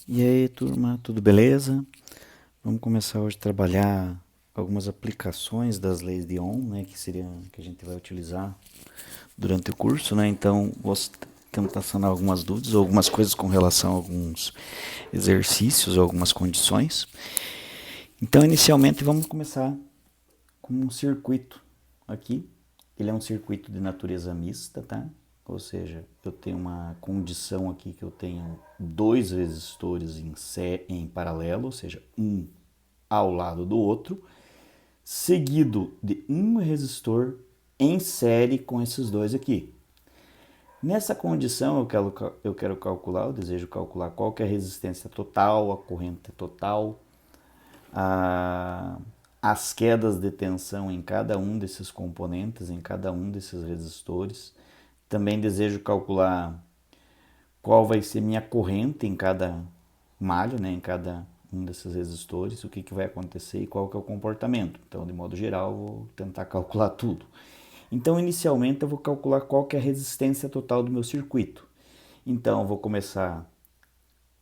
E aí, turma, tudo beleza? Vamos começar hoje a trabalhar algumas aplicações das leis de Ohm, né, que a gente vai utilizar durante o curso, né? Então, vou tentar sanar algumas dúvidas ou algumas coisas com relação a alguns exercícios ou algumas condições. Então, inicialmente, vamos começar com um circuito aqui. Ele é um circuito de natureza mista, tá? Ou seja, eu tenho uma condição aqui que eu tenho dois resistores em paralelo, ou seja, um ao lado do outro, seguido de um resistor em série com esses dois aqui. Nessa condição eu quero calcular, eu desejo calcular qual que é a resistência total, a corrente total, as quedas de tensão em cada um desses componentes, em cada um desses resistores. Também desejo calcular qual vai ser minha corrente em cada malha, né, em cada um desses resistores, o que vai acontecer e qual que é o comportamento. Então, de modo geral, eu vou tentar calcular tudo. Então, inicialmente, eu vou calcular qual que é a resistência total do meu circuito. Então, eu vou começar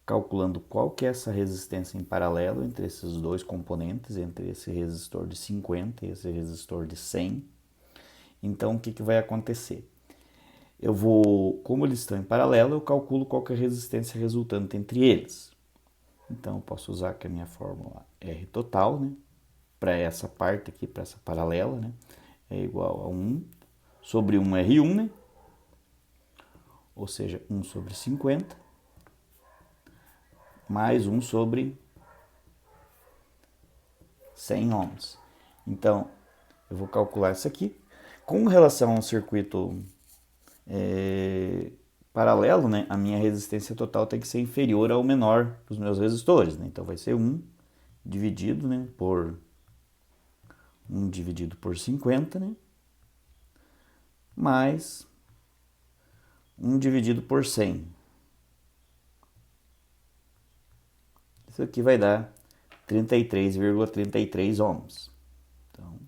calculando qual que é essa resistência em paralelo entre esses dois componentes, entre esse resistor de 50 e esse resistor de 100. Então, o que vai acontecer? Eu vou, como eles estão em paralelo, eu calculo qual que é a resistência resultante entre eles. Então, eu posso usar aqui a minha fórmula R total, né? Para essa parte aqui, para essa paralela, né? É igual a 1 sobre 1 R1, né? Ou seja, 1 sobre 50, mais 1 sobre 100 ohms. Então, eu vou calcular isso aqui. Com relação a um circuito paralelo, né, a minha resistência total tem que ser inferior ao menor dos meus resistores. Né? Então, vai ser 1 dividido, né, por 1 dividido por 50, né, mais 1 dividido por 100. Isso aqui vai dar 33,33 ohms. Então,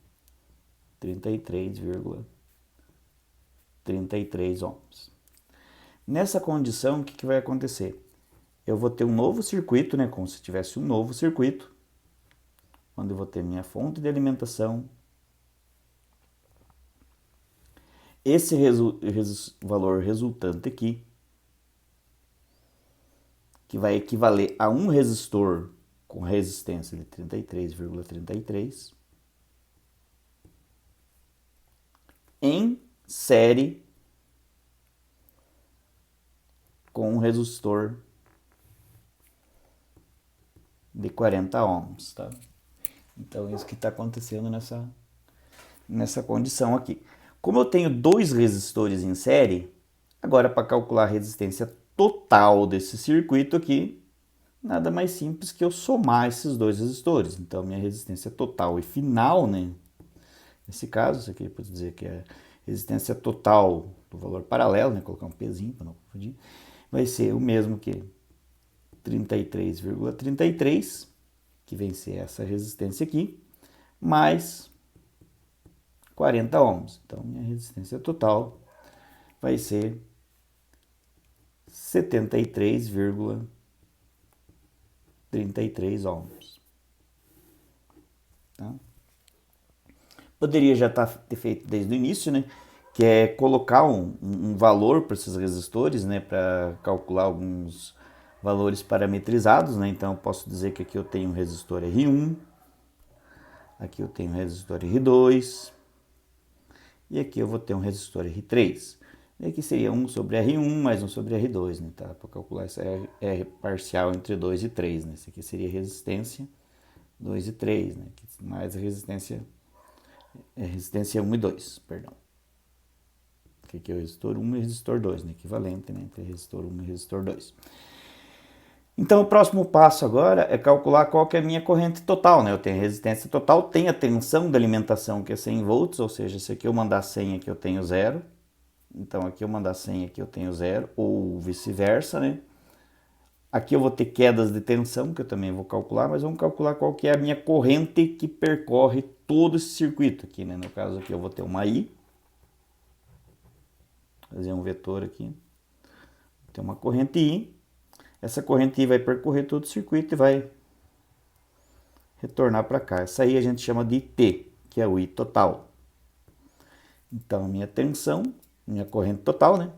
33,33 ohms. Nessa condição, o que vai acontecer? Eu vou ter um novo circuito, né, como se tivesse um novo circuito, onde eu vou ter minha fonte de alimentação. Esse valor resultante aqui, que vai equivaler a um resistor com resistência de 33,33 em série com um resistor de 40 ohms, tá? Então, isso que está acontecendo nessa condição aqui. Como eu tenho dois resistores em série, agora para calcular a resistência total desse circuito aqui, nada mais simples que eu somar esses dois resistores. Então, minha resistência total e final, né? Nesse caso, isso aqui pode dizer que é resistência total do valor paralelo, né? Colocar um pezinho para não confundir, vai ser o mesmo que 33,33, que vem ser essa resistência aqui, mais 40 ohms. Então, minha resistência total vai ser 73,33 ohms. Tá? Poderia já ter feito desde o início, né? Que é colocar um valor para esses resistores, né? Para calcular alguns valores parametrizados, né? Então, eu posso dizer que aqui eu tenho um resistor R1, aqui eu tenho um resistor R2, e aqui eu vou ter um resistor R3. E aqui seria 1 sobre R1 mais 1 sobre R2, né? Tá? Para calcular essa R parcial entre 2 e 3, né? Esse aqui seria resistência 2 e 3, né? Mais a resistência 1 e 2, perdão. Aqui é o resistor 1 e o resistor 2, né? Equivalente, né? Entre resistor 1 e resistor 2. Então, o próximo passo agora é calcular qual que é a minha corrente total, né? Eu tenho a resistência total, tenho a tensão da alimentação que é 100 volts, ou seja, se aqui eu mandar 100, aqui eu tenho 0. Então, aqui eu mandar 100, aqui eu tenho 0, ou vice-versa, né? Aqui eu vou ter quedas de tensão, que eu também vou calcular, mas vamos calcular qual que é a minha corrente que percorre todo esse circuito aqui, né? No caso aqui eu vou ter uma I, vou fazer um vetor aqui, tem uma corrente I. essa corrente I vai percorrer todo o circuito e vai retornar para cá. Essa aí a gente chama de IT, que é o I total. Então, minha tensão, minha corrente total, né?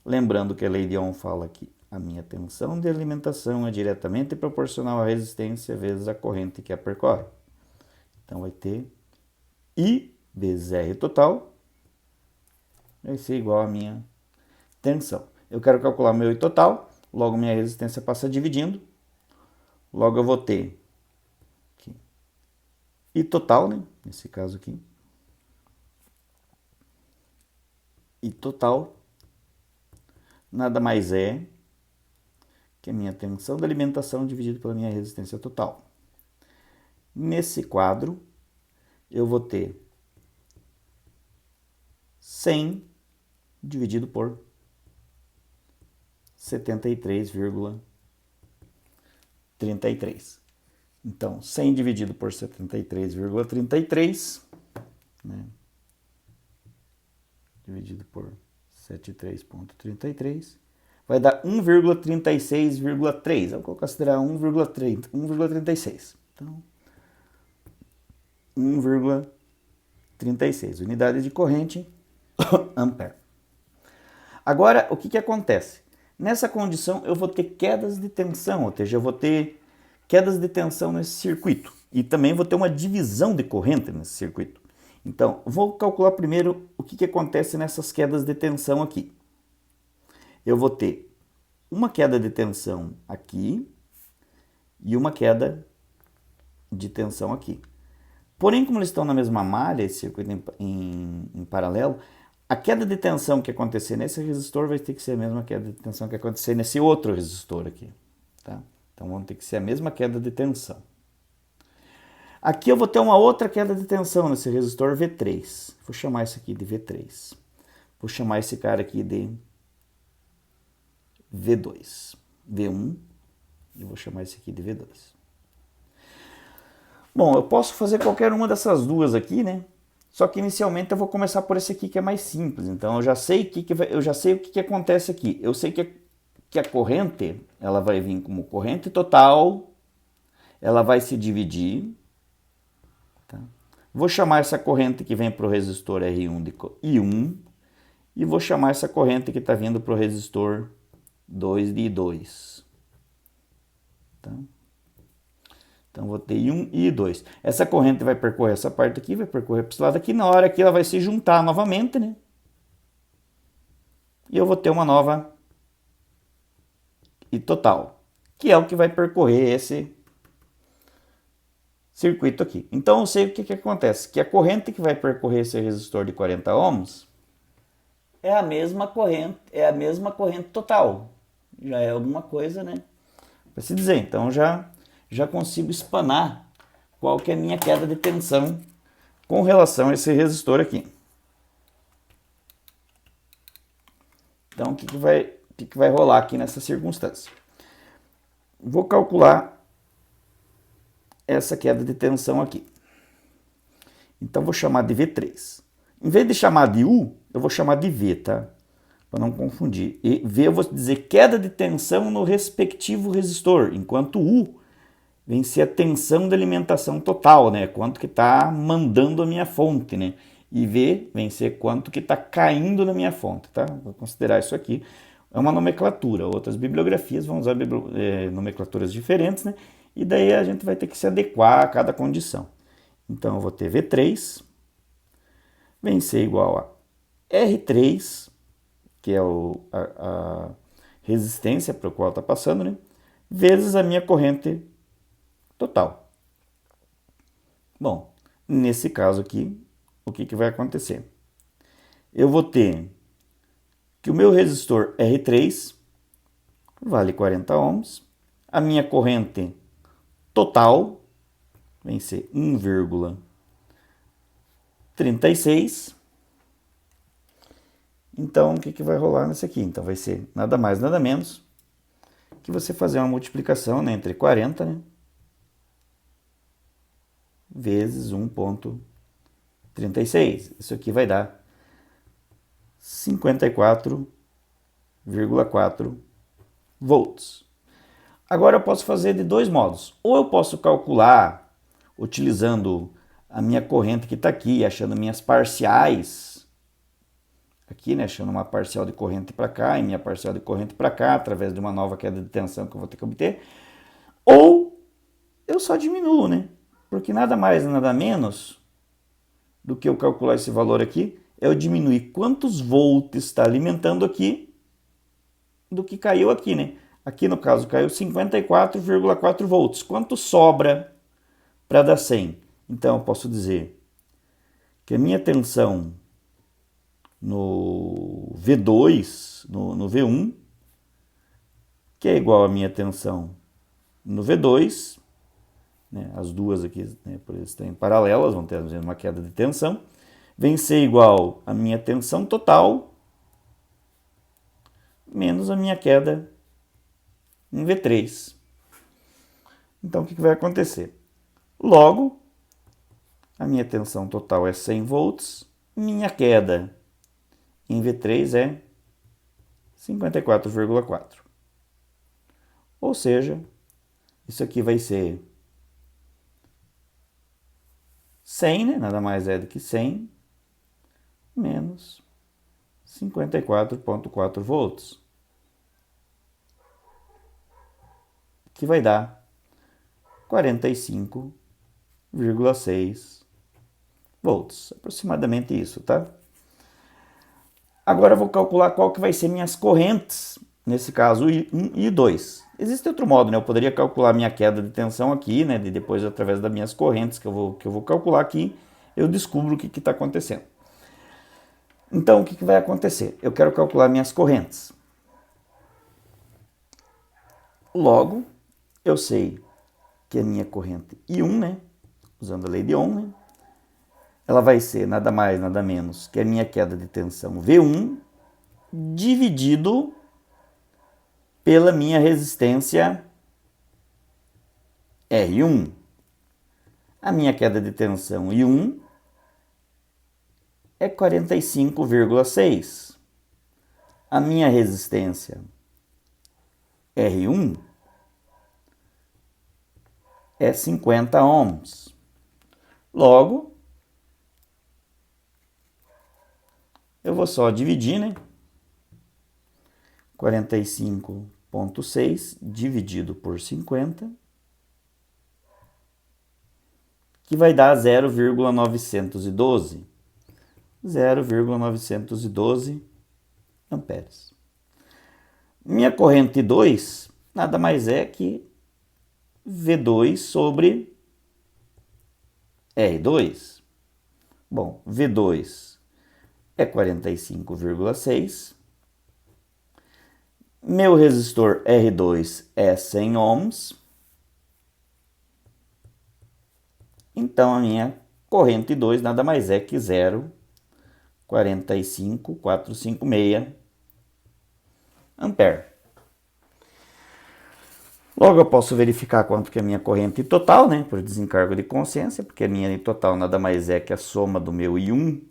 Lembrando que a lei de Ohm fala que a minha tensão de alimentação é diretamente proporcional à resistência vezes a corrente que a percorre. Então, vai ter I vezes R total, vai ser igual à minha tensão. Eu quero calcular meu I total, logo minha resistência passa dividindo, logo eu vou ter aqui, I total, né? Nesse caso aqui, I total nada mais é que a minha tensão da alimentação dividido pela minha resistência total. Nesse quadro, eu vou ter 100 dividido por 73,33. Então, 100 dividido por 73,33, né? Dividido por 73,33, vai dar 1,36,3. Eu vou considerar 1,36. Então, 1,36. Unidade de corrente, ampere. Agora, o que acontece? Nessa condição, eu vou ter quedas de tensão, ou seja, eu vou ter quedas de tensão nesse circuito. E também vou ter uma divisão de corrente nesse circuito. Então, vou calcular primeiro o que acontece nessas quedas de tensão aqui. Eu vou ter uma queda de tensão aqui e uma queda de tensão aqui. Porém, como eles estão na mesma malha, esse circuito em paralelo, a queda de tensão que acontecer nesse resistor vai ter que ser a mesma queda de tensão que acontecer nesse outro resistor aqui. Tá? Então, vão ter que ser a mesma queda de tensão. Aqui eu vou ter uma outra queda de tensão nesse resistor V3. Vou chamar isso aqui de V3. Vou chamar esse cara aqui de V2. V1 e vou chamar esse aqui de V2. Bom, eu posso fazer qualquer uma dessas duas aqui, né? Só que inicialmente eu vou começar por esse aqui que é mais simples. Então eu já sei o que acontece aqui. Eu sei que a corrente, ela vai vir como corrente total, ela vai se dividir. Tá? Vou chamar essa corrente que vem para o resistor R1 de I1 e vou chamar essa corrente que está vindo para o resistor 2 de I2. Tá? Então, vou ter I1 e I2. Essa corrente vai percorrer essa parte aqui, vai percorrer para esse lado aqui. Na hora que ela vai se juntar novamente, né? E eu vou ter uma nova I total, que é o que vai percorrer esse circuito aqui. Então, eu sei o que acontece. Que a corrente que vai percorrer esse resistor de 40 ohms é a mesma corrente total. Já é alguma coisa, né? Para se dizer. Então, já consigo espanar qual que é a minha queda de tensão com relação a esse resistor aqui. Então, o que vai rolar aqui nessa circunstância? Vou calcular essa queda de tensão aqui. Então, vou chamar de V3. Em vez de chamar de U, eu vou chamar de V, tá? Para não confundir. E V eu vou dizer queda de tensão no respectivo resistor, enquanto U vem ser a tensão de alimentação total, né? Quanto que está mandando a minha fonte, né? E V vem ser quanto que está caindo na minha fonte, tá? Vou considerar isso aqui. É uma nomenclatura. Outras bibliografias vão usar nomenclaturas diferentes, né? E daí a gente vai ter que se adequar a cada condição. Então, eu vou ter V3, vem ser igual a R3, que é a resistência para o qual está passando, né? Vezes a minha corrente total. Bom, nesse caso aqui, o que vai acontecer? Eu vou ter que o meu resistor R3 vale 40 ohms, a minha corrente total vem ser 1,36. Então, o que vai rolar nesse aqui? Então, vai ser nada mais, nada menos que você fazer uma multiplicação, né, entre 40, né, vezes 1,36. Isso aqui vai dar 54,4 volts. Agora eu posso fazer de dois modos. Ou eu posso calcular utilizando a minha corrente que está aqui, achando minhas parciais, aqui, né, achando uma parcial de corrente para cá e minha parcial de corrente para cá, através de uma nova queda de tensão que eu vou ter que obter. Ou eu só diminuo, né? Porque nada mais, nada menos do que eu calcular esse valor aqui, é eu diminuir quantos volts está alimentando aqui do que caiu aqui, né? Aqui no caso caiu 54,4 volts. Quanto sobra para dar 100? Então eu posso dizer que a minha tensão no V2, no V1, que é igual à minha tensão no V2, né, as duas aqui, né, por isso estão paralelas, vão ter uma queda de tensão, vem ser igual à minha tensão total menos a minha queda em V3. Então o que vai acontecer? Logo, a minha tensão total é 100 volts, minha queda em V3 é 54,4. Ou seja, isso aqui vai ser 100, né? Nada mais é do que 100 menos 54,4 volts, que vai dar 45,6 volts. Aproximadamente isso, tá? Agora eu vou calcular qual que vai ser minhas correntes, nesse caso I1 e I2. Existe outro modo, né? Eu poderia calcular minha queda de tensão aqui, né? E depois, através das minhas correntes que eu vou calcular aqui, eu descubro o que está acontecendo. Então, o que vai acontecer? Eu quero calcular minhas correntes. Logo, eu sei que a minha corrente I1, né? Usando a lei de Ohm, né? Ela vai ser nada mais, nada menos que a minha queda de tensão V1 dividido pela minha resistência R1. A minha queda de tensão I1 é 45,6. A minha resistência R1 é 50 ohms. Logo, eu vou só dividir, né? 45,6 dividido por 50, que vai dar 0,912. 0,912 amperes. Minha corrente 2 nada mais é que V2 sobre R2. Bom, V2 é 45,6. Meu resistor R2 é 100 ohms. Então a minha corrente 2 nada mais é que 0,45456 ampere. Logo eu posso verificar quanto que é a minha corrente total, né, por desencargo de consciência, porque a minha total nada mais é que a soma do meu I1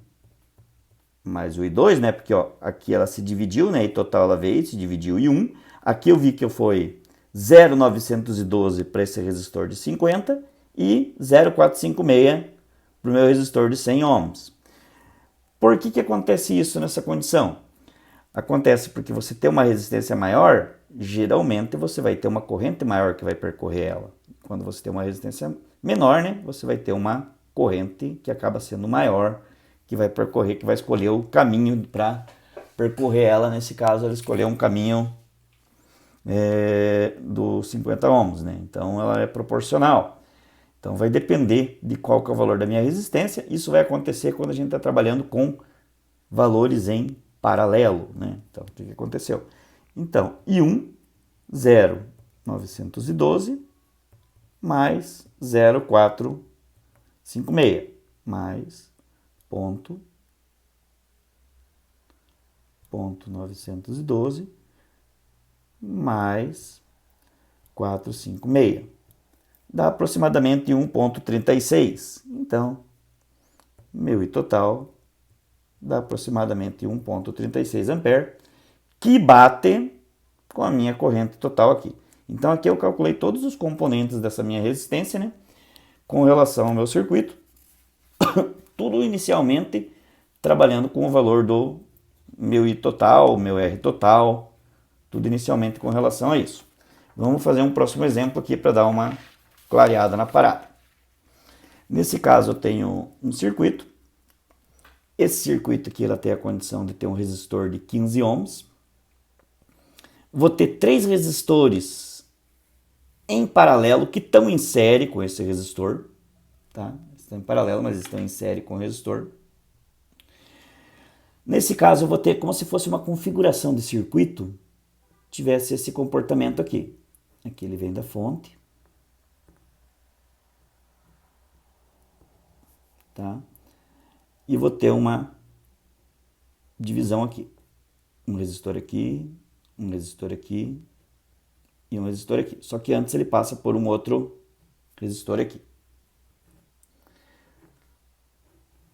mais o I2, né, porque ó, aqui ela se dividiu, né, e total ela veio, se dividiu I1. Aqui eu vi que foi 0,912 para esse resistor de 50 e 0,456 para o meu resistor de 100 ohms. Por que acontece isso nessa condição? Acontece porque você tem uma resistência maior, geralmente você vai ter uma corrente maior que vai percorrer ela. Quando você tem uma resistência menor, né, você vai ter uma corrente que acaba sendo maior, que vai percorrer, que vai escolher o caminho para percorrer ela. Nesse caso, ela escolheu um caminho dos 50 ohms, né? Então ela é proporcional. Então vai depender de qual que é o valor da minha resistência. Isso vai acontecer quando a gente está trabalhando com valores em paralelo, né? Então o que aconteceu? Então I1 0,912 mais 0,456 mais ponto 912 mais 456. Dá aproximadamente 1,36. Então, meu I total dá aproximadamente 1,36 ampere, que bate com a minha corrente total aqui. Então aqui eu calculei todos os componentes dessa minha resistência, né, com relação ao meu circuito, tudo inicialmente trabalhando com o valor do meu I total, meu R total, tudo inicialmente com relação a isso. Vamos fazer um próximo exemplo aqui para dar uma clareada na parada. Nesse caso eu tenho um circuito. Esse circuito aqui ela tem a condição de ter um resistor de 15 ohms. Vou ter 3 resistores em paralelo que estão em série com esse resistor. Tá? Estão em paralelo, mas estão em série com o resistor. Nesse caso eu vou ter como se fosse uma configuração de circuito, tivesse esse comportamento aqui. Aqui ele vem da fonte. Tá? E vou ter uma divisão aqui. Um resistor aqui, um resistor aqui e um resistor aqui. Só que antes ele passa por um outro resistor aqui.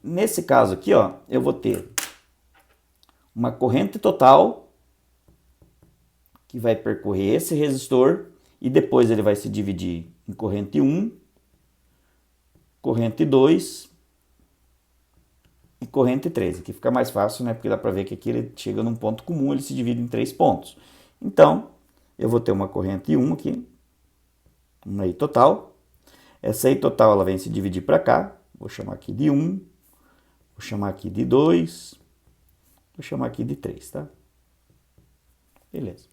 Nesse caso aqui, ó, eu vou ter uma corrente total que vai percorrer esse resistor e depois ele vai se dividir em corrente 1, corrente 2 e corrente 3. Aqui fica mais fácil, né? Porque dá para ver que aqui ele chega num ponto comum, ele se divide em 3 pontos. Então, eu vou ter uma corrente 1 aqui, uma I total. Essa I total ela vem se dividir para cá. Vou chamar aqui de 1, vou chamar aqui de 2, vou chamar aqui de 3, tá? Beleza.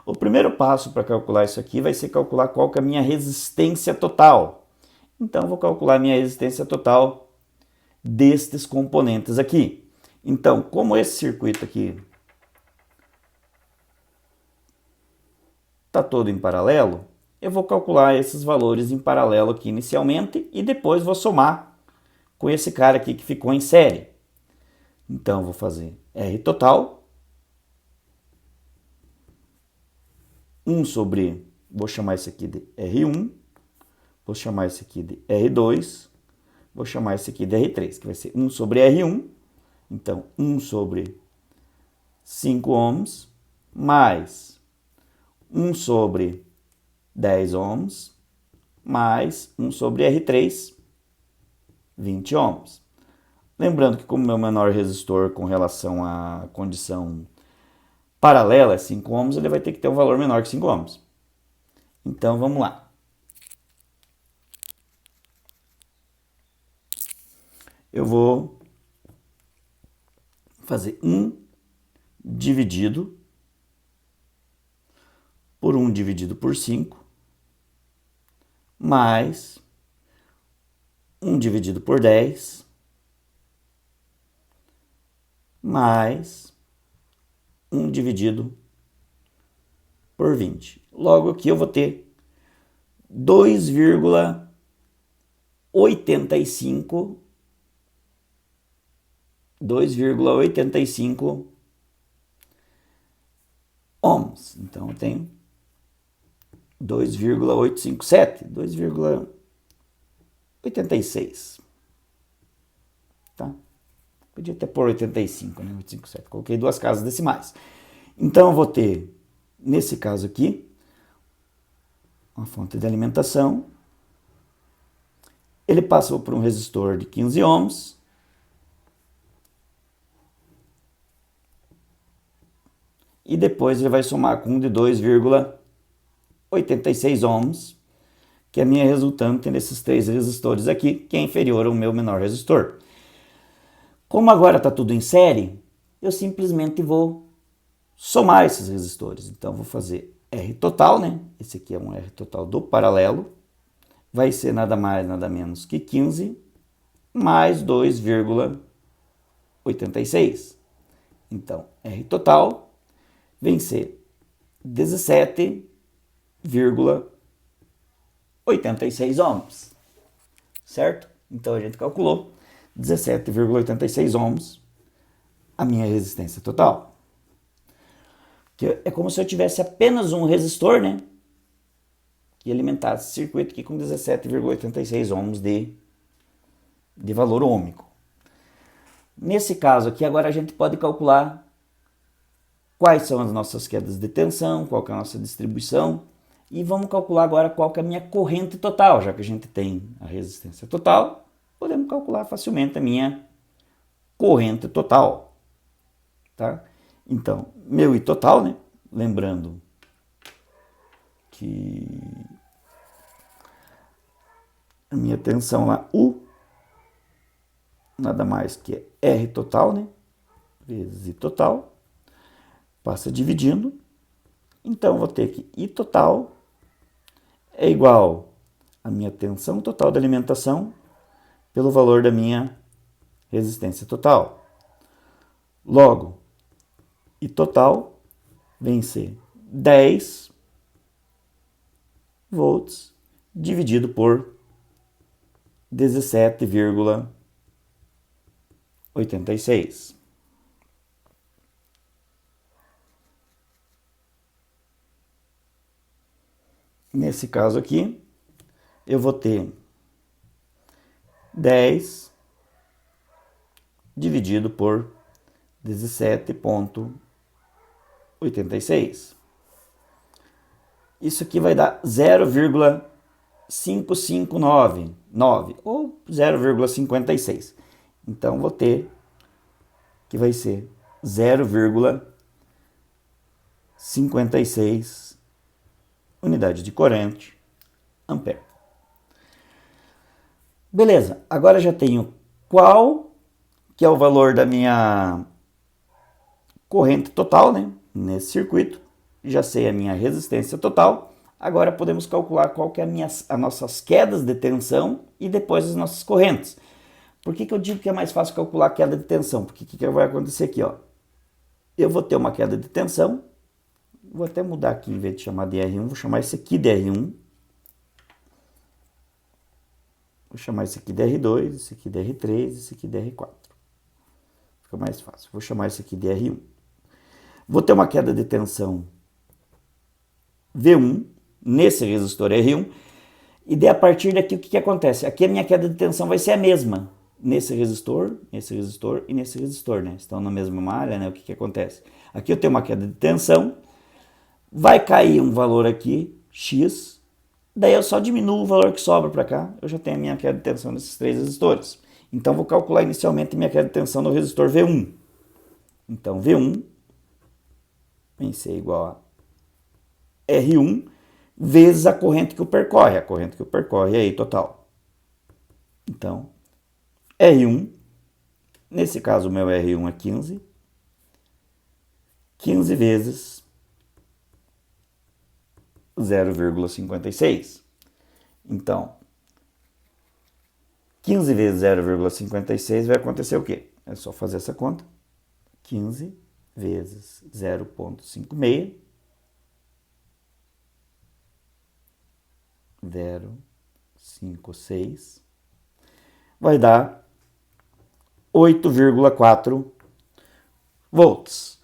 O primeiro passo para calcular isso aqui vai ser calcular qual que é a minha resistência total. Então, eu vou calcular a minha resistência total destes componentes aqui. Então, como esse circuito aqui está todo em paralelo, eu vou calcular esses valores em paralelo aqui inicialmente e depois vou somar com esse cara aqui que ficou em série. Então, eu vou fazer R total, 1 sobre, vou chamar esse aqui de R1, vou chamar esse aqui de R2, vou chamar esse aqui de R3, que vai ser 1 sobre R1, então 1 sobre 5 ohms, mais 1 sobre 10 ohms, mais 1 sobre R3, 20 ohms. Lembrando que como meu menor resistor com relação à condição paralela é 5 ohms, ele vai ter que ter um valor menor que 5 ohms. Então vamos lá. Eu vou fazer 1 dividido por 1 dividido por 5, mais 1 dividido por 10, mais 1 dividido por 20. Logo aqui eu vou ter 2,85 ohms. Então eu tenho 2,857, 2,86. Tá? Podia até pôr 85, né? 857. Coloquei 2 casas decimais. Então eu vou ter, nesse caso aqui, uma fonte de alimentação. Ele passou por um resistor de 15 ohms. E depois ele vai somar com um de 2,86 ohms, que é a minha resultante nesses 3 resistores aqui, que é inferior ao meu menor resistor. Como agora está tudo em série, eu simplesmente vou somar esses resistores. Então, vou fazer R total, né? Esse aqui é um R total do paralelo. Vai ser nada mais, nada menos que 15 mais 2,86. Então, R total vem ser 17,86 ohms. Certo? Então, a gente calculou 17,86 ohms a minha resistência total. Que é como se eu tivesse apenas um resistor, né? Que alimentasse esse circuito aqui com 17,86 ohms de valor ohmico. Nesse caso aqui, agora a gente pode calcular quais são as nossas quedas de tensão, qual que é a nossa distribuição. E vamos calcular agora qual que é a minha corrente total, já que a gente tem a resistência total, podemos calcular facilmente a minha corrente total, tá? Então, meu I total, né? Lembrando que a minha tensão lá, U, nada mais que R total, né? Vezes I total, passa dividindo. Então, vou ter que I total é igual a minha tensão total da alimentação pelo valor da minha resistência total. Logo, I total vem ser 10 volts dividido por 17,86. Nesse caso aqui, eu vou ter 10 dividido por 17,86. Isso aqui vai dar 0,559 ou 0,56. Então, vou ter que vai ser 0,56 unidade de corrente ampere. Beleza, agora já tenho qual que é o valor da minha corrente total, né, nesse circuito. Já sei a minha resistência total. Agora podemos calcular qual que é as nossas quedas de tensão e depois as nossas correntes. Por que eu digo que é mais fácil calcular a queda de tensão? Porque o que vai acontecer aqui? Ó? Eu vou ter uma queda de tensão. Vou até mudar aqui, em vez de chamar de R1, vou chamar esse aqui de R1. Vou chamar esse aqui de R2, esse aqui de R3, esse aqui de R4. Fica mais fácil. Vou chamar esse aqui de R1. Vou ter uma queda de tensão V1 nesse resistor R1. E daí, a partir daqui, o que acontece? Aqui a minha queda de tensão vai ser a mesma. Nesse resistor e nesse resistor, né? Estão na mesma área, né? O que acontece? Aqui eu tenho uma queda de tensão. Vai cair um valor aqui, X. Daí eu só diminuo o valor que sobra para cá. Eu já tenho a minha queda de tensão nesses três resistores. Então, vou calcular inicialmente a minha queda de tensão no resistor V1. Então, V1 vem ser igual a R1 vezes a corrente que o percorre. A corrente que o percorre é I total. Então, R1, nesse caso o meu R1 é 15. 15 vezes 0,56. Então, 15 vezes 0,56 vai acontecer o quê? É só fazer essa conta. 15 vezes 0,56. 0,56 vai dar 8,4 volts.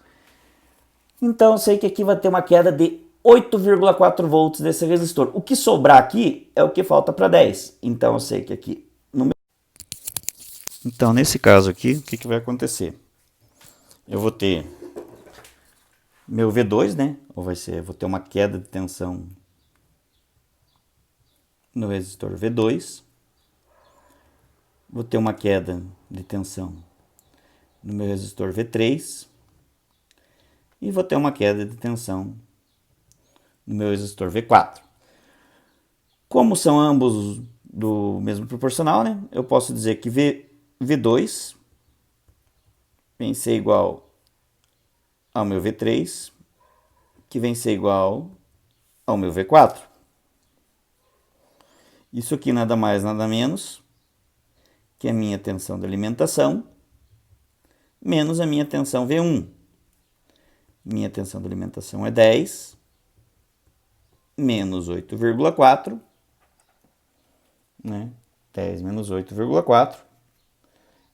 Então, eu sei que aqui vai ter uma queda de 8,4 volts desse resistor. O que sobrar aqui é o que falta para 10. Então, eu sei que aqui... Então, nesse caso aqui, o que vai acontecer? Eu vou ter meu V2, né? Ou vou ter uma queda de tensão no resistor V2. Vou ter uma queda de tensão no meu resistor V3. E vou ter uma queda de tensão no meu resistor V4. Como são ambos do mesmo proporcional, né? Eu posso dizer que V2 vem ser igual ao meu V3, que vem ser igual ao meu V4. Isso aqui nada mais, nada menos que a minha tensão de alimentação menos a minha tensão V1. Minha tensão de alimentação é 10, menos 8,4, né? 10 menos 8,4,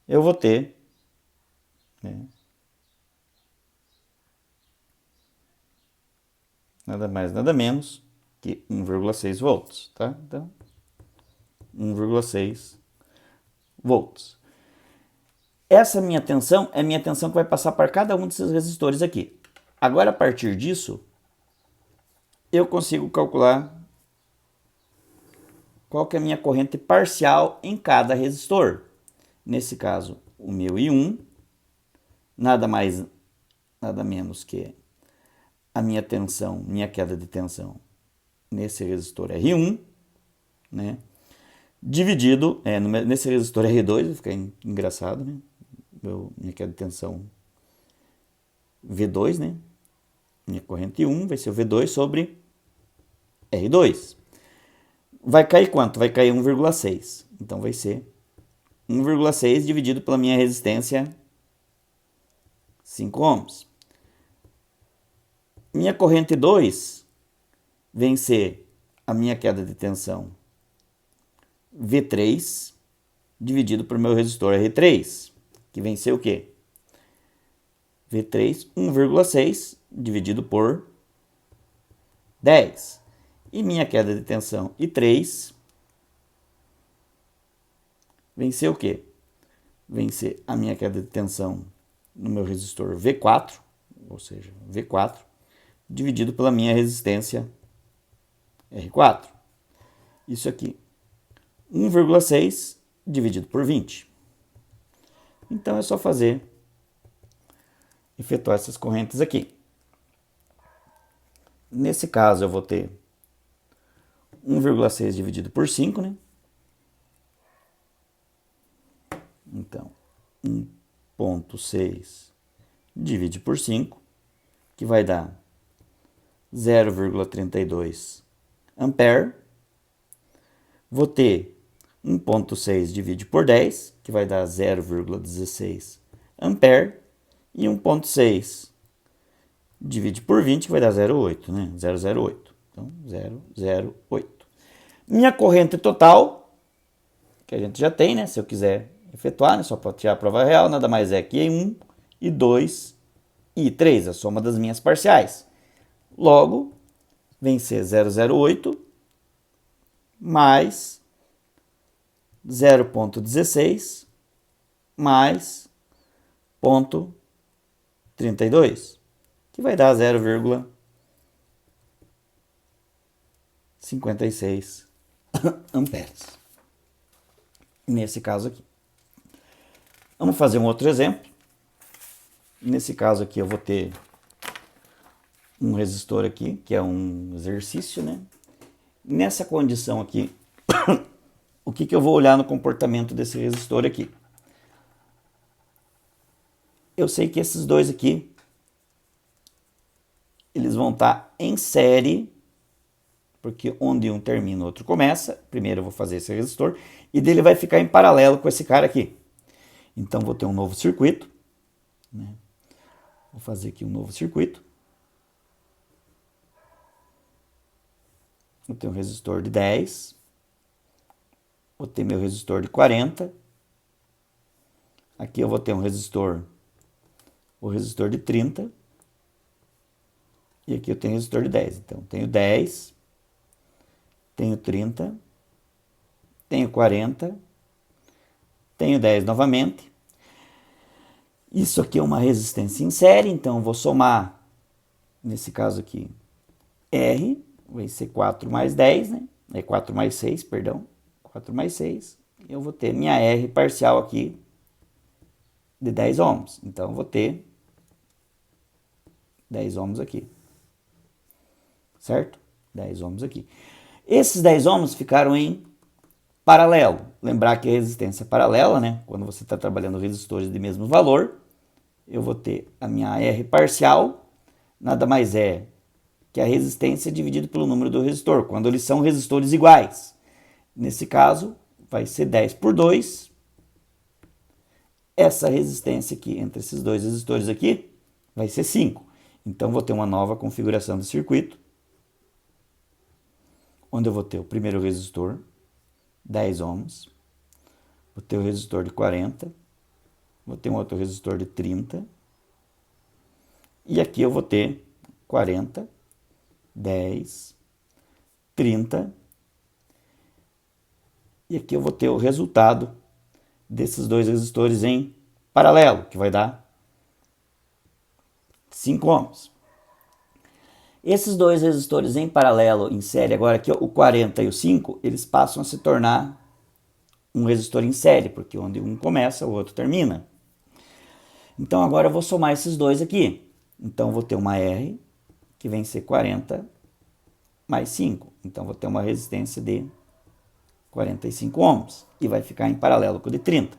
eu vou ter, né, nada mais, nada menos que 1,6 volts, tá? Então, 1,6 volts. Essa minha tensão é a minha tensão que vai passar para cada um desses resistores aqui. Agora, a partir disso, eu consigo calcular qual que é a minha corrente parcial em cada resistor. Nesse caso, o meu I1, nada mais, nada menos que a minha tensão, minha queda de tensão nesse resistor R1, né? Dividido, nesse resistor R2, vai ficar engraçado, né? Minha queda de tensão V2, né? Minha corrente 1 vai ser o V2 sobre R2. Vai cair quanto? Vai cair 1,6. Então vai ser 1,6 dividido pela minha resistência 5 ohms. Minha corrente 2 vem ser a minha queda de tensão V3 dividido pelo meu resistor R3, que vem ser o quê? V3, 1,6 dividido por 10. E minha queda de tensão I3 vem ser o quê? Vem ser a minha queda de tensão no meu resistor V4, ou seja, V4, dividido pela minha resistência R4. Isso aqui, 1,6 dividido por 20. Então é só efetuar essas correntes aqui. Nesse caso eu vou ter 1,6 dividido por 5, né? Então, 1,6 divide por 5, que vai dar 0,32 ampere. Vou ter 1,6 divide por 10, que vai dar 0,16 ampere. E 1,6 divide por 20, que vai dar 0,8, né? 0,08. Então, 0,08. Minha corrente total, que a gente já tem, né? Se eu quiser efetuar, né? Só para tirar a prova real, nada mais é que I1, I2 e I3, a soma das minhas parciais. Logo, vem ser 0,08 mais 0,16 mais 0,32, que vai dar 0,56 amperes. Nesse caso aqui. Vamos fazer um outro exemplo. Nesse caso aqui eu vou ter um resistor aqui, que é um exercício, né? Nessa condição aqui, o que eu vou olhar no comportamento desse resistor aqui? Eu sei que esses dois aqui, eles vão estar em série, porque onde um termina, o outro começa. Primeiro eu vou fazer esse resistor, e dele vai ficar em paralelo com esse cara aqui. Então vou ter um novo circuito, né? Vou fazer aqui um novo circuito. Eu tenho um resistor de 10. Vou ter meu resistor de 40. Aqui eu vou ter o resistor de 30. E aqui eu tenho resistor de 10. Então, tenho 10, tenho 30, tenho 40, tenho 10 novamente. Isso aqui é uma resistência em série, então eu vou somar, nesse caso aqui, R, vai ser 4 mais 10, né? É 4 mais 6, perdão. 4 mais 6. Eu vou ter minha R parcial aqui de 10 ohms. Então, eu vou ter 10 ohms aqui. Certo? 10 ohms aqui. Esses 10 ohms ficaram em paralelo. Lembrar que a resistência paralela, né? Quando você está trabalhando resistores de mesmo valor, eu vou ter a minha R parcial, nada mais é que a resistência dividido pelo número do resistor, quando eles são resistores iguais. Nesse caso, vai ser 10 por 2. Essa resistência aqui, entre esses dois resistores aqui, vai ser 5. Então, vou ter uma nova configuração do circuito, onde eu vou ter o primeiro resistor, 10 ohms, vou ter o resistor de 40, vou ter um outro resistor de 30, e aqui eu vou ter 40, 10, 30, e aqui eu vou ter o resultado desses dois resistores em paralelo, que vai dar 5 ohms. Esses dois resistores em paralelo, em série, agora aqui o 40 e o 5, eles passam a se tornar um resistor em série, porque onde um começa, o outro termina. Então agora eu vou somar esses dois aqui. Então eu vou ter uma R, que vem ser 40 mais 5. Então vou ter uma resistência de 45 ohms, e vai ficar em paralelo com o de 30.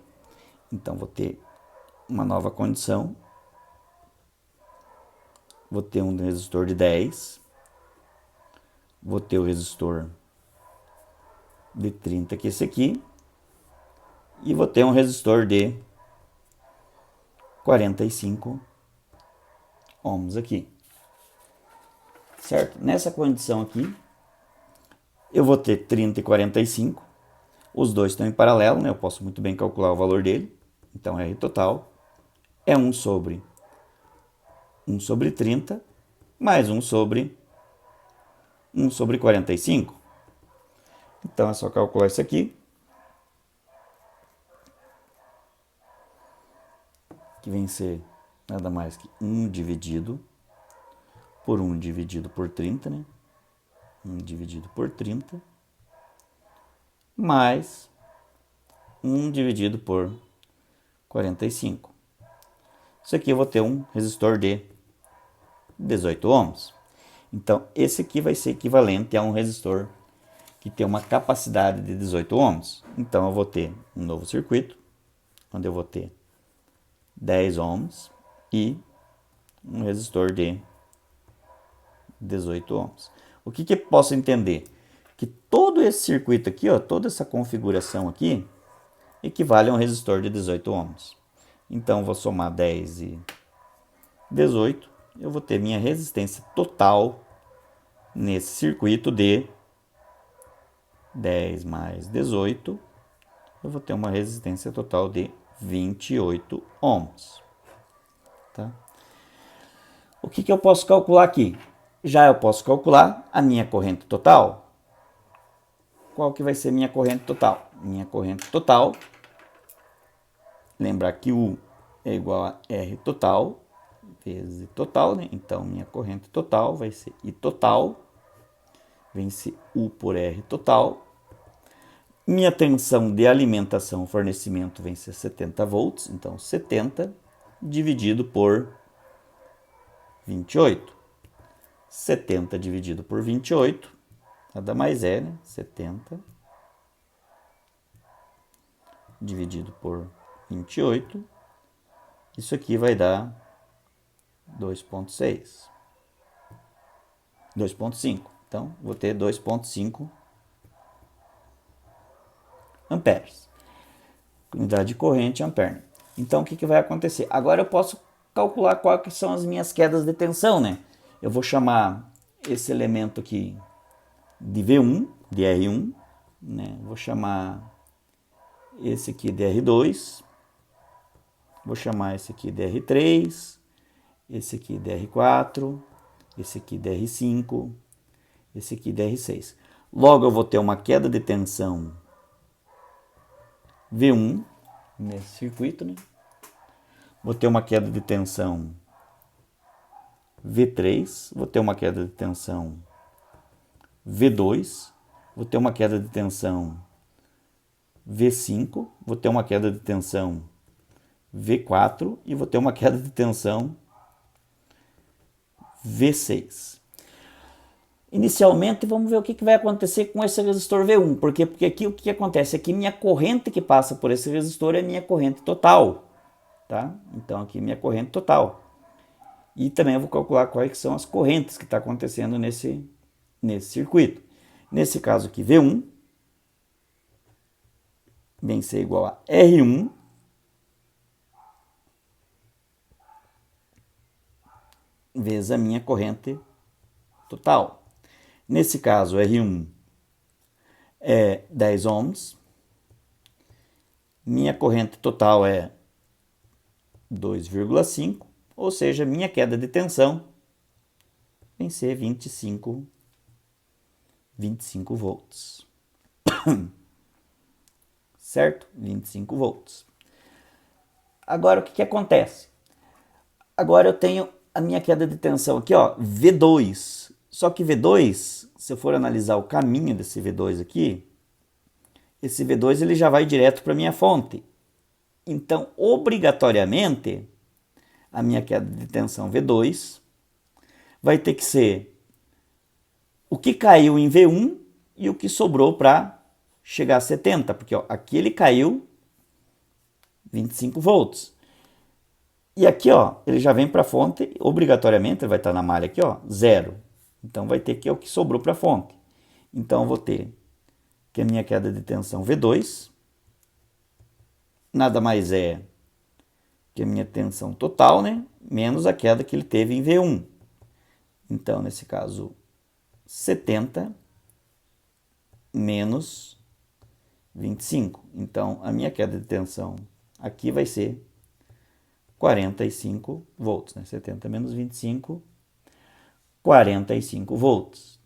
Então vou ter uma nova condição. Vou ter um resistor de 10. Vou ter o resistor de 30, que é esse aqui. E vou ter um resistor de 45 ohms aqui. Certo? Nessa condição aqui, eu vou ter 30 e 45. Os dois estão em paralelo, né? Eu posso muito bem calcular o valor dele. Então, R total é 1 sobre 30 mais 1 sobre 45. Então, é só calcular isso aqui. Que vem ser nada mais que 1 dividido por 1 dividido por 30, né? 1 dividido por 30, mais 1 dividido por 45. Isso aqui eu vou ter um resistor de 18 ohms. Então, esse aqui vai ser equivalente a um resistor que tem uma capacidade de 18 ohms. Então, eu vou ter um novo circuito, onde eu vou ter 10 ohms e um resistor de 18 ohms. O que eu posso entender? Que todo esse circuito aqui, ó, toda essa configuração aqui, equivale a um resistor de 18 ohms. Então, vou somar 10 e 18, eu vou ter minha resistência total nesse circuito de 10 mais 18, eu vou ter uma resistência total de 28 ohms. Tá? O que eu posso calcular aqui? Já eu posso calcular a minha corrente total. Qual que vai ser minha corrente total? Minha corrente total, lembrar que U é igual a R total vezes I total, né? Então, minha corrente total vai ser I total, vem ser U por R total. Minha tensão de alimentação, fornecimento, vem ser 70 volts, então 70 dividido por 28. 70 dividido por 28, nada mais é, né? 70 dividido por 28, isso aqui vai dar 2,6. 2,5. Então, vou ter 2,5 amperes. Unidade de corrente, ampere. Então, o que vai acontecer? Agora eu posso calcular quais são as minhas quedas de tensão, né? Eu vou chamar esse elemento aqui de V1, de R1, né? Vou chamar esse aqui de R2, vou chamar esse aqui de R3, esse aqui de R4, esse aqui de R5, esse aqui de R6. Logo eu vou ter uma queda de tensão V1 nesse circuito, né? Vou ter uma queda de tensão V3, vou ter uma queda de tensão V2, vou ter uma queda de tensão V5, vou ter uma queda de tensão V4 e vou ter uma queda de tensão V6. Inicialmente, vamos ver o que vai acontecer com esse resistor V1. Por quê? Porque aqui o que acontece? Aqui minha corrente que passa por esse resistor é minha corrente total. Tá? Então aqui minha corrente total. E também eu vou calcular quais são as correntes que está acontecendo nesse circuito. Nesse caso aqui, V1 vem ser igual a R1 vezes a minha corrente total. Nesse caso, R1 é 10 ohms. Minha corrente total é 2,5, ou seja, minha queda de tensão vem ser 25 volts. Certo? 25 volts. Agora, o que acontece? Agora eu tenho a minha queda de tensão aqui, ó, V2. Só que V2, se eu for analisar o caminho desse V2 aqui, esse V2 ele já vai direto para a minha fonte. Então, obrigatoriamente, a minha queda de tensão V2 vai ter que ser o que caiu em V1 e o que sobrou para chegar a 70, porque ó, aqui ele caiu 25 volts. E aqui ó, ele já vem para a fonte, obrigatoriamente ele vai estar na malha aqui ó, 0. Então vai ter que é o que sobrou para a fonte. Então eu vou ter que a minha queda de tensão V2 nada mais é que a minha tensão total, né, menos a queda que ele teve em V1. Então, nesse caso, 70 menos 25. Então, a minha queda de tensão aqui vai ser 45 volts. Né? 70 menos 25, 45 volts.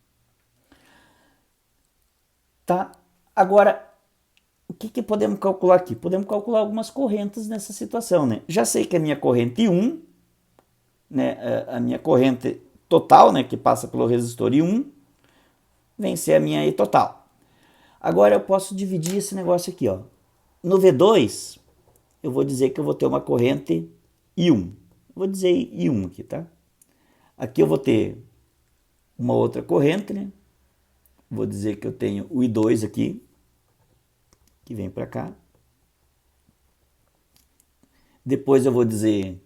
Tá? Agora, o que podemos calcular aqui? Podemos calcular algumas correntes nessa situação. Né? Já sei que a minha corrente 1, né, a minha corrente total, né, que passa pelo resistor I1, vem ser a minha I total. Agora eu posso dividir esse negócio aqui, ó. No V2, eu vou dizer que eu vou ter uma corrente I1. Vou dizer I1 aqui, tá? Aqui eu vou ter uma outra corrente, né? Vou dizer que eu tenho o I2 aqui, que vem para cá. Depois eu vou dizer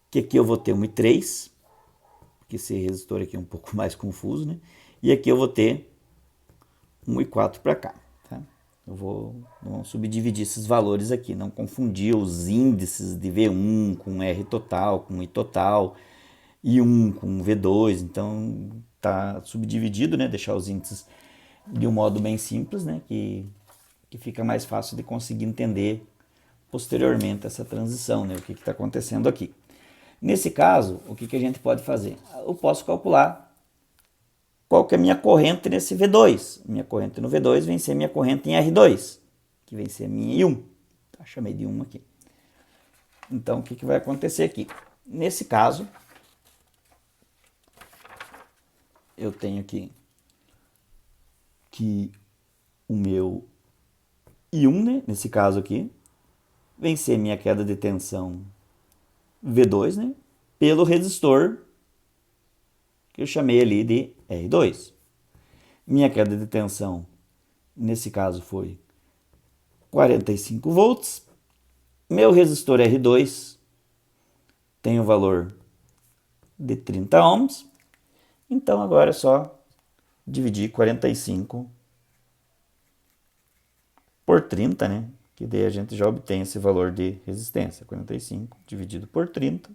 que aqui eu vou ter um I3, porque esse resistor aqui é um pouco mais confuso, né? E aqui eu vou ter um I4 para cá, tá? Não subdividir esses valores aqui, não confundir os índices de V1 com R total, com I total, I1 com V2, então tá subdividido, né? Deixar os índices de um modo bem simples, né? Que fica mais fácil de conseguir entender posteriormente essa transição, né? O que está acontecendo aqui. Nesse caso, o que a gente pode fazer? Eu posso calcular qual que é a minha corrente nesse V2. Minha corrente no V2 vem ser minha corrente em R2, que vem ser a minha I1. Tá, chamei de 1 aqui. Então, o que vai acontecer aqui? Nesse caso, eu tenho aqui que o meu I1, né, nesse caso aqui, vem ser minha queda de tensão V2, né, pelo resistor que eu chamei ali de R2. Minha queda de tensão, nesse caso, foi 45 volts. Meu resistor R2 tem o valor de 30 ohms. Então, agora é só dividir 45 por 30, né? Que daí a gente já obtém esse valor de resistência. 45 dividido por 30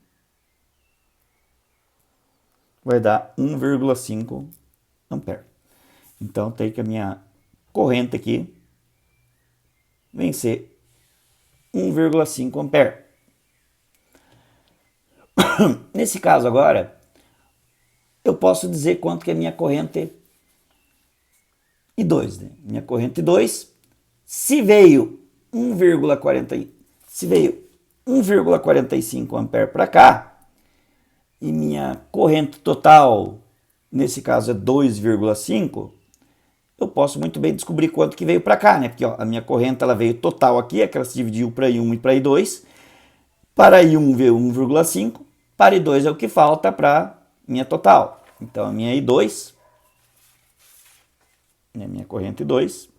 vai dar 1,5 ampere. Então, tem que a minha corrente aqui vem ser 1,5 ampere. Nesse caso agora, eu posso dizer quanto que é minha corrente I2. Né? Minha corrente I2, se veio 1,45 ampere para cá, e minha corrente total, nesse caso é 2,5, eu posso muito bem descobrir quanto que veio para cá, né? Porque ó, a minha corrente ela veio total aqui, é que ela se dividiu para I1 e para I2. Para I1 veio 1,5, para I2 é o que falta para minha total. Então a minha I2, né, minha corrente I2,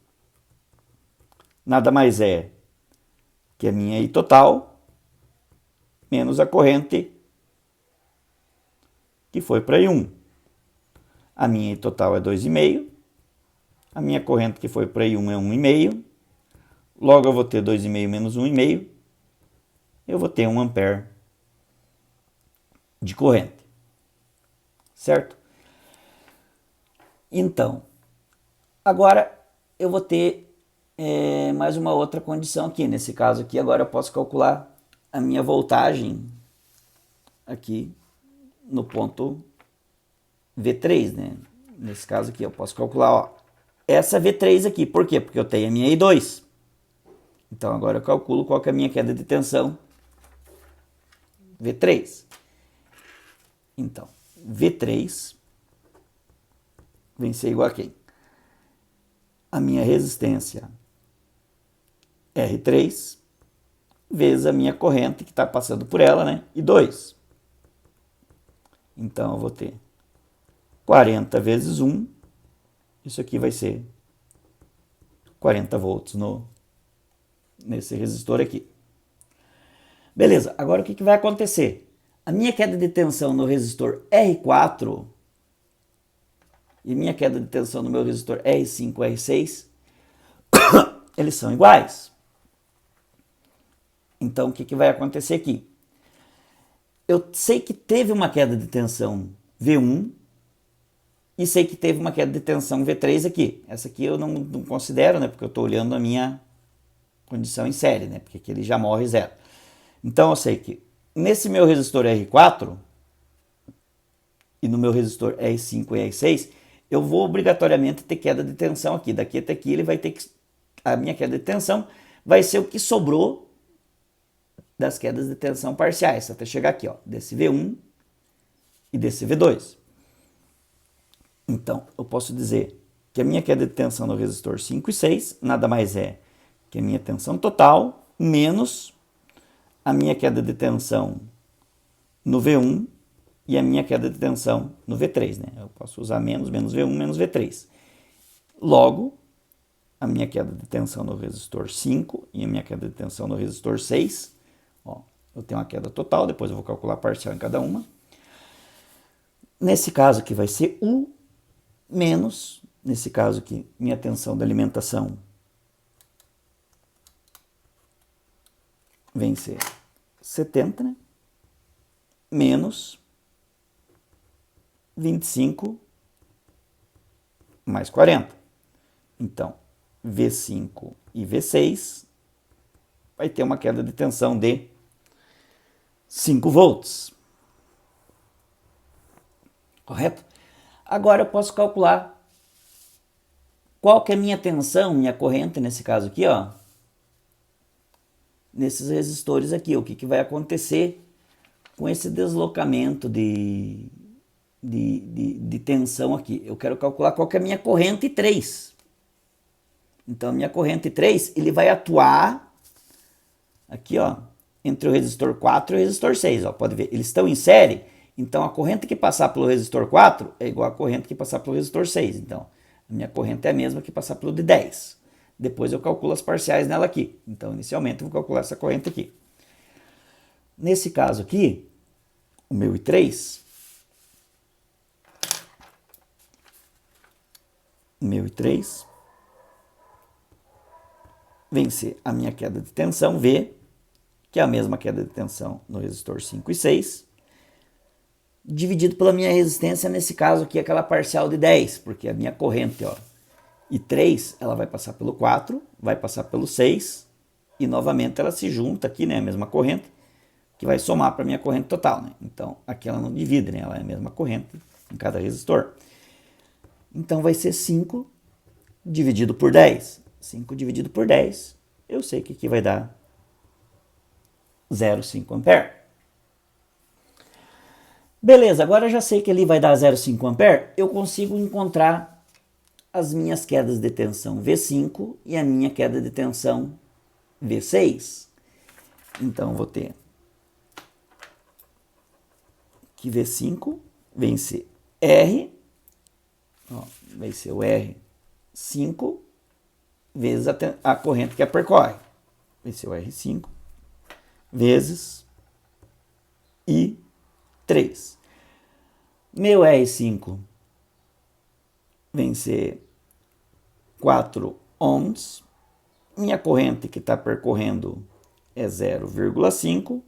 nada mais é que a minha I total menos a corrente que foi para I1. A minha I total é 2,5. A minha corrente que foi para I1 é 1,5. Logo eu vou ter 2,5 menos 1,5. Eu vou ter 1 ampere de corrente. Certo? Então, agora eu vou ter mais uma outra condição aqui. Nesse caso aqui, agora eu posso calcular a minha voltagem aqui no ponto V3, né? Nesse caso aqui, eu posso calcular, ó, essa V3 aqui. Por quê? Porque eu tenho a minha I2. Então, agora eu calculo qual que é a minha queda de tensão V3. Então, V3 vem ser igual a quem? A minha resistência R3 vezes a minha corrente que está passando por ela, né? E 2. Então, eu vou ter 40 vezes 1. Isso aqui vai ser 40 volts nesse resistor aqui. Beleza, agora o que vai acontecer? A minha queda de tensão no resistor R4 e minha queda de tensão no meu resistor R5, R6, eles são iguais. Então, o que vai acontecer aqui? Eu sei que teve uma queda de tensão V1 e sei que teve uma queda de tensão V3 aqui. Essa aqui eu não considero, né? Porque eu estou olhando a minha condição em série, né? Porque aqui ele já morre zero. Então, eu sei que nesse meu resistor R4 e no meu resistor R5 e R6, eu vou obrigatoriamente ter queda de tensão aqui. Daqui até aqui ele vai ter que... A minha queda de tensão vai ser o que sobrou das quedas de tensão parciais, até chegar aqui, ó, desse V1 e desse V2. Então, eu posso dizer que a minha queda de tensão no resistor 5 e 6 nada mais é que a minha tensão total menos a minha queda de tensão no V1 e a minha queda de tensão no V3, né? Eu posso usar menos V1, menos V3. Logo, a minha queda de tensão no resistor 5 e a minha queda de tensão no resistor 6, ó, eu tenho uma queda total, depois eu vou calcular a parcial em cada uma. Nesse caso aqui vai ser U menos, nesse caso aqui, minha tensão da alimentação vem ser 70, né? Menos 25 mais 40. Então, V5 e V6 vai ter uma queda de tensão de 5 volts. Correto? Agora eu posso calcular qual que é a minha tensão, minha corrente, nesse caso aqui, ó, nesses resistores aqui. O que vai acontecer com esse deslocamento de tensão aqui? Eu quero calcular qual que é a minha corrente 3. Então, a minha corrente 3, ele vai atuar aqui, ó, entre o resistor 4 e o resistor 6. Ó, pode ver, eles estão em série. Então, a corrente que passar pelo resistor 4 é igual à corrente que passar pelo resistor 6. Então, a minha corrente é a mesma que passar pelo de 10. Depois eu calculo as parciais nela aqui. Então, inicialmente, eu vou calcular essa corrente aqui. Nesse caso aqui, o meu I3, vem ser a minha queda de tensão V, que é a mesma queda de tensão no resistor 5 e 6, dividido pela minha resistência, nesse caso aqui, aquela parcial de 10, porque a minha corrente, ó, I3, ela vai passar pelo 4, vai passar pelo 6, e novamente ela se junta aqui, né, a mesma corrente, que vai somar para a minha corrente total, né? Então, aqui ela não divide, né, ela é a mesma corrente em cada resistor. Então, vai ser 5 dividido por 10. 5 dividido por 10, eu sei que aqui vai dar 0,5 ampere. Beleza, agora eu já sei que ali vai dar 0,5 ampere, eu consigo encontrar as minhas quedas de tensão V5 e a minha queda de tensão V6. Então, eu vou ter que V5 vem ser R, ó, vai ser o R5 vezes a corrente que a percorre. Vai ser o R5 vezes I3. Meu R5 vem ser 4 ohms. Minha corrente que está percorrendo é 0,5.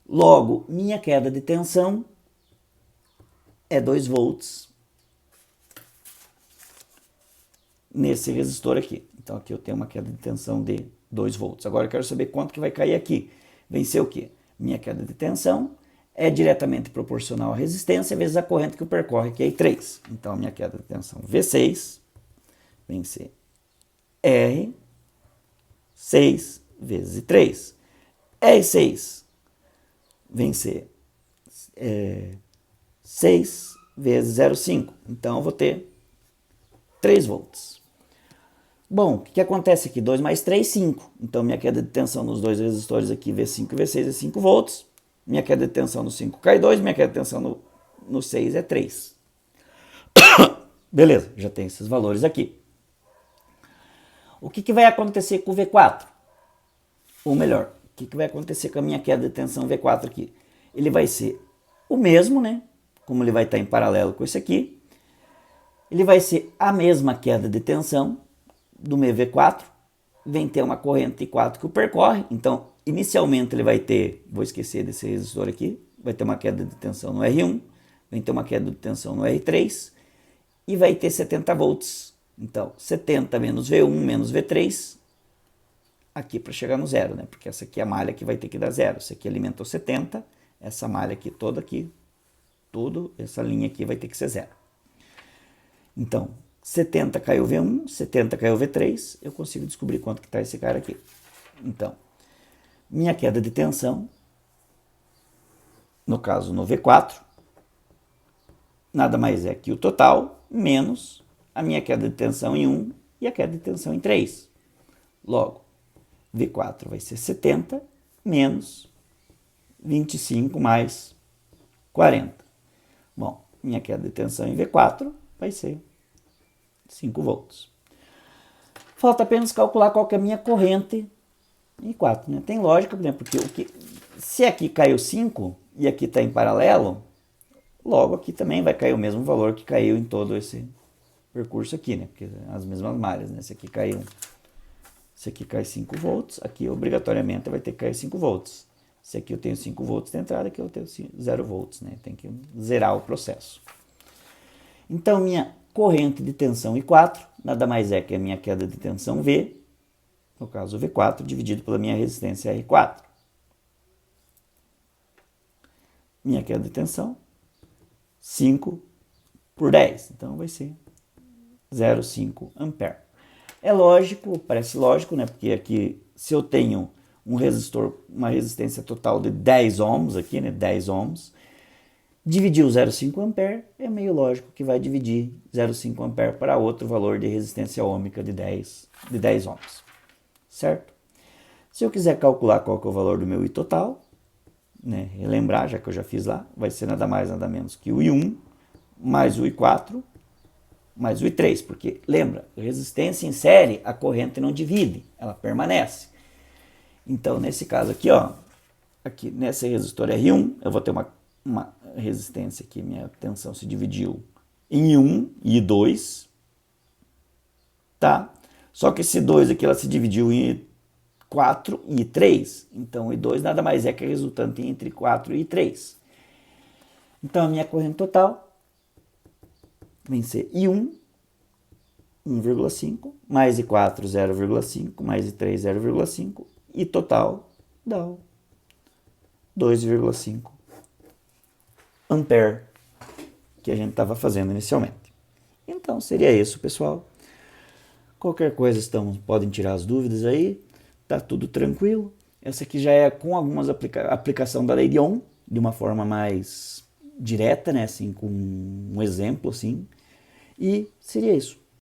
Logo, minha queda de tensão é 2 volts nesse resistor aqui. Então, aqui eu tenho uma queda de tensão de 2 volts. Agora, eu quero saber quanto que vai cair aqui. Vem ser o quê? Minha queda de tensão é diretamente proporcional à resistência vezes a corrente que o percorre, que é I3. Então, a minha queda de tensão V6 vem ser R6 vezes I3. R6 vem ser 6 vezes 0,5. Então, eu vou ter 3 volts. Bom, o que acontece aqui? 2 mais 3, 5. Então, minha queda de tensão nos dois resistores aqui, V5 e V6, é 5 volts. Minha queda de tensão no 5 cai 2, minha queda de tensão no 6 é 3. Beleza, já tem esses valores aqui. O que vai acontecer com o V4? Ou melhor, o que vai acontecer com a minha queda de tensão V4 aqui? Ele vai ser o mesmo, né? Como ele vai estar em paralelo com esse aqui. Ele vai ser a mesma queda de tensão do meu V4. Vem ter uma corrente 4 que o percorre. Então, inicialmente ele vai ter, vou esquecer desse resistor aqui, vai ter uma queda de tensão no R1, vai ter uma queda de tensão no R3 e vai ter 70 volts. Então, 70 menos V1 menos V3, aqui para chegar no zero, né? Porque essa aqui é a malha que vai ter que dar zero. Essa aqui alimentou 70, essa malha aqui toda aqui, tudo, essa linha aqui vai ter que ser zero. Então, 70 caiu V1, 70 caiu V3, eu consigo descobrir quanto que está esse cara aqui. Então, minha queda de tensão, no caso no V4, nada mais é que o total menos a minha queda de tensão em 1 e a queda de tensão em 3. Logo, V4 vai ser 70 menos 25 mais 40. Bom, minha queda de tensão em V4 vai ser 5 volts. Falta apenas calcular qual que é a minha corrente em 4. Né? Tem lógica, né? Porque se aqui caiu 5 e aqui está em paralelo, logo aqui também vai cair o mesmo valor que caiu em todo esse percurso aqui, né? Porque as mesmas malhas, né? Esse aqui cai 5 volts, aqui obrigatoriamente vai ter que cair 5 volts. Se aqui eu tenho 5 volts de entrada, aqui eu tenho 0 volts, né? Tem que zerar o processo. Então, minha corrente de tensão I4 nada mais é que a minha queda de tensão V, no caso V4, dividido pela minha resistência R4. Minha queda de tensão, 5 por 10. Então, vai ser 0,5 ampere. É lógico, parece lógico, né? Porque aqui, se eu tenho um resistor, uma resistência total de 10 ohms aqui, né? 10 ohms, dividir o 0,5 ampere é meio lógico que vai dividir 0,5 ampere para outro valor de resistência ohmica de 10 ohms, certo? Se eu quiser calcular qual que é o valor do meu I total, né, relembrar, já que eu já fiz lá, vai ser nada mais, nada menos que o I1 mais o I4 mais o I3, porque lembra, resistência em série, a corrente não divide, ela permanece. Então, nesse caso aqui, ó, aqui nesse resistor R1, eu vou ter uma resistência aqui, minha tensão se dividiu em I1 e I2, tá? Só que esse 2 aqui, ela se dividiu em I4 e I3, então I2 nada mais é que a resultante entre 4 e I3. Então, a minha corrente total vem ser I1, 1,5, mais I4, 0,5, mais I3, 0,5, e total dá 2,5 ampere que a gente estava fazendo inicialmente. Então, seria isso, pessoal. Qualquer coisa, podem tirar as dúvidas aí, tá tudo tranquilo. Essa aqui já é com algumas aplicação da lei de Ohm, de uma forma mais direta, né, assim, com um exemplo, assim. E seria isso.